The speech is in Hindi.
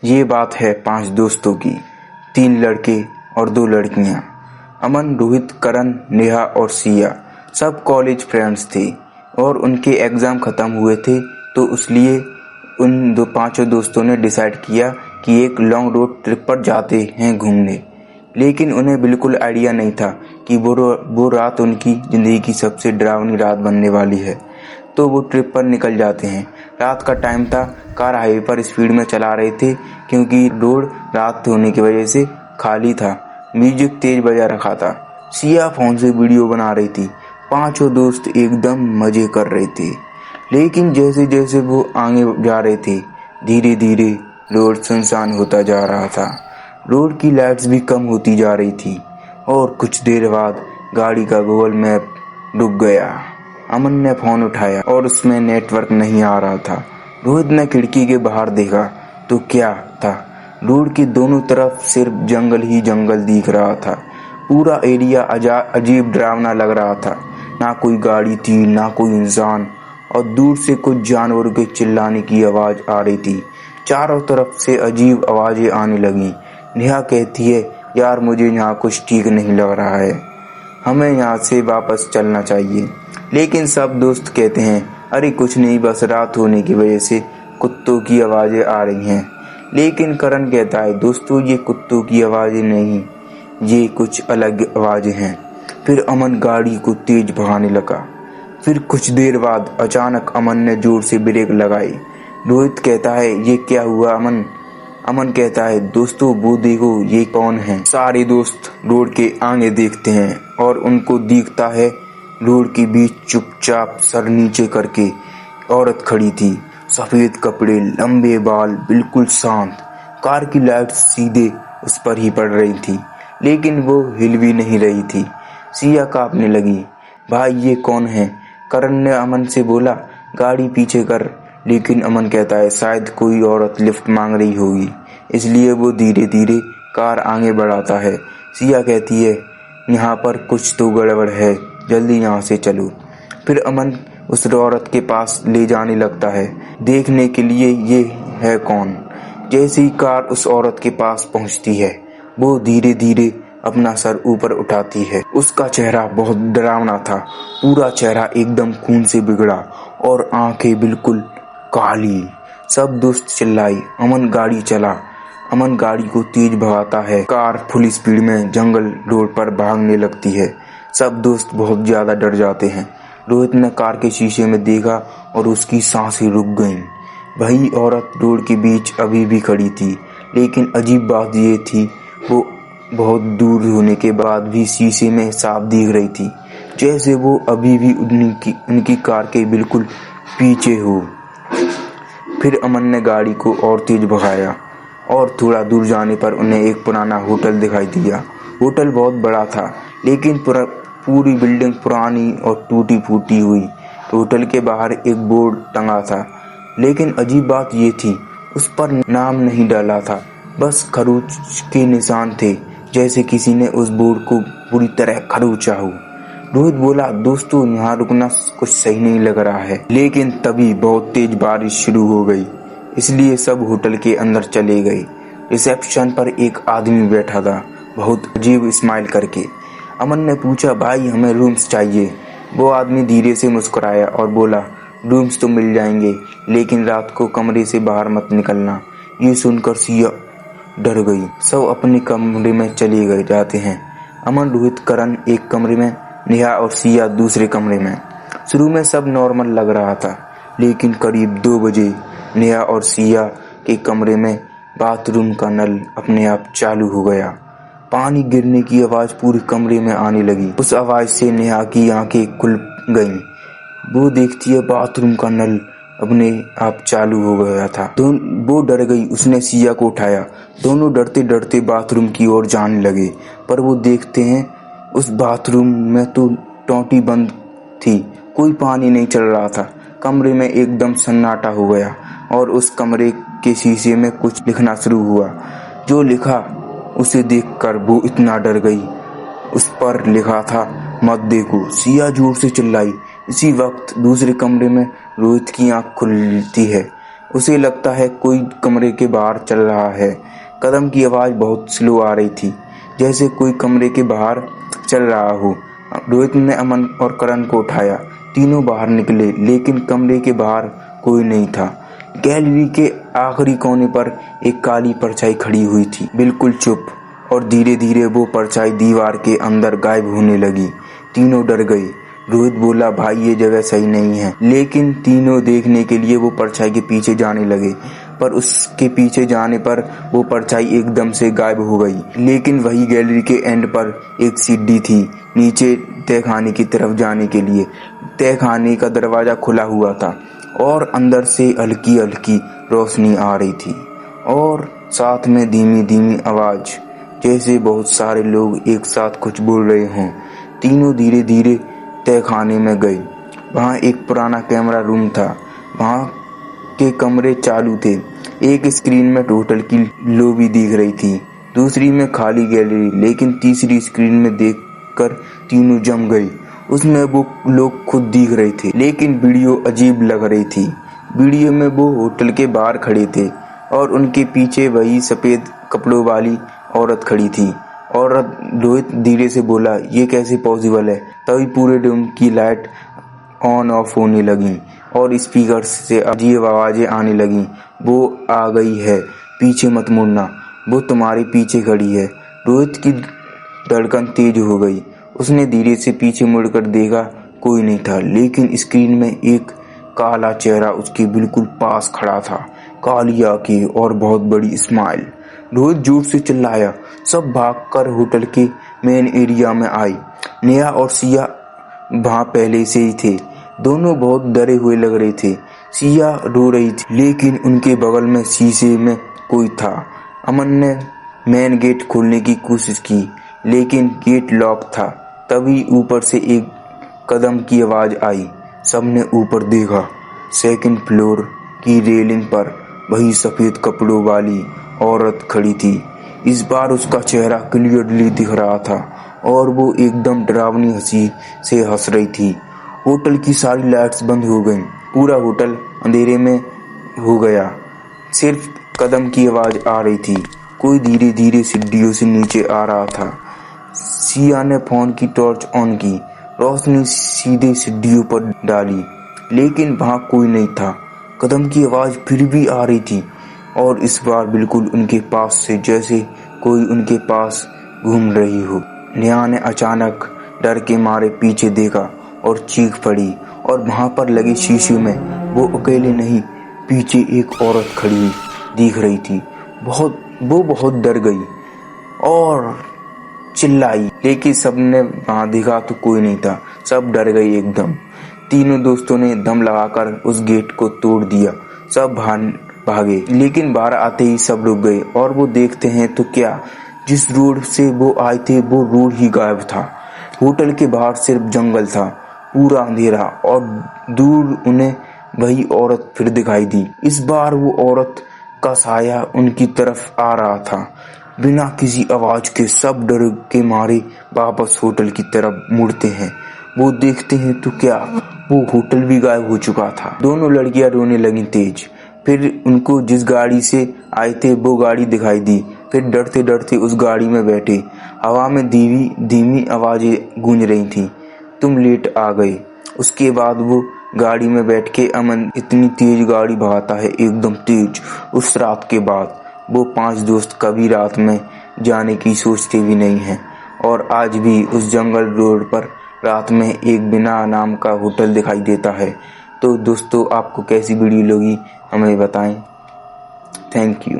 ये बात है 5 दोस्तों की, 3 लड़के और 2 लड़कियां। अमन, रोहित, करण, नेहा और सिया सब कॉलेज फ्रेंड्स थे और उनके एग्ज़ाम ख़त्म हुए थे, तो इसलिए उन 5 दोस्तों ने डिसाइड किया कि एक लॉन्ग रोड ट्रिप पर जाते हैं घूमने। लेकिन उन्हें बिल्कुल आइडिया नहीं था कि वो रात उनकी ज़िंदगी की सबसे डरावनी रात बनने वाली है। तो वो ट्रिप पर निकल जाते हैं। रात का टाइम था, कार हाईवे पर स्पीड में चला रहे थे क्योंकि रोड रात होने की वजह से खाली था। म्यूजिक तेज बजा रखा था। सिया फोन से वीडियो बना रही थी। 5 दोस्त एकदम मजे कर रहे थे। लेकिन जैसे जैसे वो आगे जा रहे थे, धीरे धीरे रोड सुनसान होता जा रहा था। रोड की लाइट्स भी कम होती जा रही थी और कुछ देर बाद गाड़ी का गूगल मैप रुक गया। अमन ने फोन उठाया और उसमें नेटवर्क नहीं आ रहा था। रोहित ने खिड़की के बाहर देखा तो क्या था, रोड के दोनों तरफ सिर्फ जंगल ही जंगल दिख रहा था। पूरा एरिया अजीब डरावना लग रहा था। ना कोई गाड़ी थी, ना कोई इंसान, और दूर से कुछ जानवरों के चिल्लाने की आवाज आ रही थी। चारों तरफ से अजीब आवाजें आने लगी। नेहा कहती है, यार मुझे यहाँ कुछ ठीक नहीं लग रहा है, हमें यहाँ से वापस चलना चाहिए। लेकिन सब दोस्त कहते हैं, अरे कुछ नहीं, बस रात होने की वजह से कुत्तों की आवाज़ें आ रही हैं। लेकिन करण कहता है, दोस्तों ये कुत्तों की आवाज़ें नहीं, ये कुछ अलग आवाज़ें हैं। फिर अमन गाड़ी को तेज भगाने लगा। फिर कुछ देर बाद अचानक अमन ने जोर से ब्रेक लगाई। रोहित कहता है, ये क्या हुआ अमन? अमन कहता है, दोस्तों वो देखो, ये कौन है? सारे दोस्त रोड के आगे देखते हैं और उनको दिखता है रोड के बीच चुपचाप सर नीचे करके औरत खड़ी थी। सफेद कपड़े, लंबे बाल, बिल्कुल शांत। कार की लाइट सीधे उस पर ही पड़ रही थी, लेकिन वो हिल भी नहीं रही थी। सिया कांपने लगी। भाई ये कौन है? करण ने अमन से बोला, गाड़ी पीछे कर। लेकिन अमन कहता है, शायद कोई औरत लिफ्ट मांग रही होगी, इसलिए वो धीरे धीरे कार आगे बढ़ाता है। सिया कहती है, यहाँ पर कुछ तो गड़बड़ है, जल्दी यहाँ से चलो। फिर अमन उस औरत के पास ले जाने लगता है, देखने के लिए ये है कौन। जैसे ही कार उस औरत के पास पहुँचती है, वो धीरे धीरे अपना सर ऊपर उठाती है। उसका चेहरा बहुत डरावना था। पूरा चेहरा एकदम खून से बिगड़ा और आंखें बिल्कुल काली। सब दोस्त चिल्लाए, अमन गाड़ी चला। अमन गाड़ी को तेज भगाता है। कार फुल स्पीड में जंगल रोड पर भागने लगती है। सब दोस्त बहुत ज्यादा डर जाते हैं। रोहित ने कार के शीशे में देखा और उसकी सांसें रुक गईं। वही औरत रोड के बीच अभी भी खड़ी थी, लेकिन अजीब बात ये थी, वो बहुत दूर होने के बाद भी शीशे में साफ दिख रही थी, जैसे वो अभी भी उनकी कार के बिल्कुल पीछे हो। फिर अमन ने गाड़ी को और तेज भगाया और थोड़ा दूर जाने पर उन्हें एक पुराना होटल दिखाई दिया। होटल बहुत बड़ा था, लेकिन पूरी बिल्डिंग पुरानी और टूटी फूटी हुई। होटल के बाहर एक बोर्ड टंगा था, लेकिन अजीब बात ये थी, उस पर नाम नहीं डाला था, बस खरोच के निशान थे, जैसे किसी ने उस बोर्ड को पूरी तरह खरोचा हो। रोहित बोला, दोस्तों यहाँ रुकना कुछ सही नहीं लग रहा है। लेकिन तभी बहुत तेज बारिश शुरू हो गई, इसलिए सब होटल के अंदर चले गए। रिसेप्शन पर एक आदमी बैठा था, बहुत अजीब स्माइल करके। अमन ने पूछा, भाई हमें रूम्स चाहिए। वो आदमी धीरे से मुस्कुराया और बोला, रूम्स तो मिल जाएंगे, लेकिन रात को कमरे से बाहर मत निकलना। ये सुनकर सिया डर गई। सब अपने कमरे में चले जाते हैं। अमन, रोहित, करण एक कमरे में, नेहा और सिया दूसरे कमरे में। शुरू में सब नॉर्मल लग रहा था, लेकिन करीब 2 बजे नेहा और सिया के कमरे में बाथरूम का नल अपने आप चालू हो गया। पानी गिरने की आवाज पूरे कमरे में आने लगी। उस आवाज से नेहा की आंखें खुल गईं। वो देखती है बाथरूम का नल अपने आप चालू हो गया था। वो डर गई। उसने सिया को उठाया। दोनों डरते डरते बाथरूम की ओर जाने लगे, पर वो देखते हैं उस बाथरूम में तो टोंटी बंद थी, कोई पानी नहीं चल रहा था। कमरे में एकदम सन्नाटा हो गया और उस कमरे के शीशे में कुछ लिखना शुरू हुआ। जो लिखा उसे देखकर वो इतना डर गई। उस पर लिखा था, मत देखो। सिया जोर से चिल्लाई। इसी वक्त दूसरे कमरे में रोहित की आंख खुलती है। उसे लगता है कोई कमरे के बाहर चल रहा है। कदम की आवाज़ बहुत स्लो आ रही थी, जैसे कोई कमरे के बाहर चल रहा हो। रोहित ने अमन और करण को उठाया। तीनों बाहर निकले, लेकिन कमरे के बाहर कोई नहीं था। गैलरी के आखिरी कोने पर एक काली परछाई खड़ी हुई थी, बिल्कुल चुप, और धीरे धीरे वो परछाई दीवार के अंदर गायब होने लगी। तीनों डर गए। रोहित बोला, भाई ये जगह सही नहीं है। लेकिन तीनों देखने के लिए वो परछाई के पीछे जाने लगे, पर उसके पीछे जाने पर वो परछाई एकदम से गायब हो गई। लेकिन वही गैलरी के एंड पर एक सीढ़ी थी नीचे तहखाने की तरफ जाने के लिए। तहखाने का दरवाजा खुला हुआ था और अंदर से हल्की हल्की रोशनी आ रही थी, और साथ में धीमी धीमी आवाज, जैसे बहुत सारे लोग एक साथ कुछ बोल रहे हों। तीनों धीरे धीरे तहखाने में गए। वहाँ एक पुराना कैमरा रूम था। वहाँ के कमरे चालू थे। एक स्क्रीन में होटल की लॉबी दिख रही थी, दूसरी में खाली गैलरी, लेकिन तीसरी स्क्रीन में देखकर तीनों जम गए। उसमें वो लोग खुद दिख रहे थे, लेकिन वीडियो अजीब लग रही थी। वीडियो में वो होटल के बाहर खड़े थे और उनके पीछे वही सफेद कपड़ों वाली औरत खड़ी थी। औरत रोहित धीरे से बोला, ये कैसे पॉसिबल है? तभी पूरे रूम की लाइट ऑन ऑफ होने लगी और स्पीकर से अजीब आवाजें आने लगी। वो आ गई है, पीछे मत मुड़ना, वो तुम्हारे पीछे खड़ी है। रोहित की धड़कन तेज हो गई। उसने धीरे से पीछे मुड़कर देखा, कोई नहीं था, लेकिन स्क्रीन में एक काला चेहरा उसके बिल्कुल पास खड़ा था, काली आंखें और बहुत बड़ी स्माइल। रोहित जोर से चिल्लाया। सब भागकर होटल के मेन एरिया में आए। नेहा और सिया वहाँ पहले से ही थे। दोनों बहुत डरे हुए लग रहे थे। सिया रो रही थी, लेकिन उनके बगल में शीशे में कोई था। अमन ने मेन गेट खोलने की कोशिश की, लेकिन गेट लॉक था। तभी ऊपर से एक कदम की आवाज आई। सबने ऊपर देखा। सेकंड फ्लोर की रेलिंग पर वही सफेद कपड़ों वाली औरत खड़ी थी। इस बार उसका चेहरा क्लियरली दिख रहा था और वो एकदम डरावनी हंसी से हंस रही थी। होटल की सारी लाइट्स बंद हो गईं। पूरा होटल अंधेरे में हो गया। सिर्फ कदम की आवाज आ रही थी। कोई धीरे धीरे सीढ़ियों से नीचे आ रहा था। सिया ने फोन की टॉर्च ऑन की, रोशनी सीधे सीढ़ियों पर डाली, लेकिन वहां कोई नहीं था। कदम की आवाज फिर भी आ रही थी, और इस बार बिल्कुल उनके पास से, जैसे कोई उनके पास घूम रही हो। नेहा ने अचानक डर के मारे पीछे देखा और चीख पड़ी, और वहां पर लगे शीशे में वो अकेले नहीं, पीछे एक औरत खड़ी दिख रही थी। वो बहुत डर गई और चिल्लाई, लेकिन सबने वहां देखा तो कोई नहीं था। सब डर गए एकदम। तीनों दोस्तों ने दम लगाकर उस गेट को तोड़ दिया। सब भागे, लेकिन बाहर आते ही सब रुक गए, और वो देखते हैं तो क्या, जिस रोड से वो आए थे वो रोड ही गायब था। होटल के बाहर सिर्फ जंगल था, पूरा अंधेरा, और दूर उन्हें वही औरत फिर दिखाई दी। इस बार वो औरत का साया उनकी तरफ आ रहा था। बिना किसी आवाज के सब डर के मारे वापस होटल की तरफ मुड़ते हैं। वो देखते हैं तो क्या, वो होटल भी गायब हो चुका था। दोनों लड़कियां रोने लगी तेज। फिर उनको जिस गाड़ी से आए थे वो गाड़ी दिखाई दी। फिर डरते डरते उस गाड़ी में बैठे। हवा में धीमी आवाजें गूंज रही थी, तुम लेट आ गए। उसके बाद वो गाड़ी में बैठ के अमन इतनी तेज गाड़ी भगाता है, एकदम तेज। उस रात के बाद वो 5 दोस्त कभी रात में जाने की सोचते भी नहीं हैं, और आज भी उस जंगल रोड पर रात में एक बिना नाम का होटल दिखाई देता है। तो दोस्तों, आपको कैसी वीडियो लगी हमें बताएं। Thank you.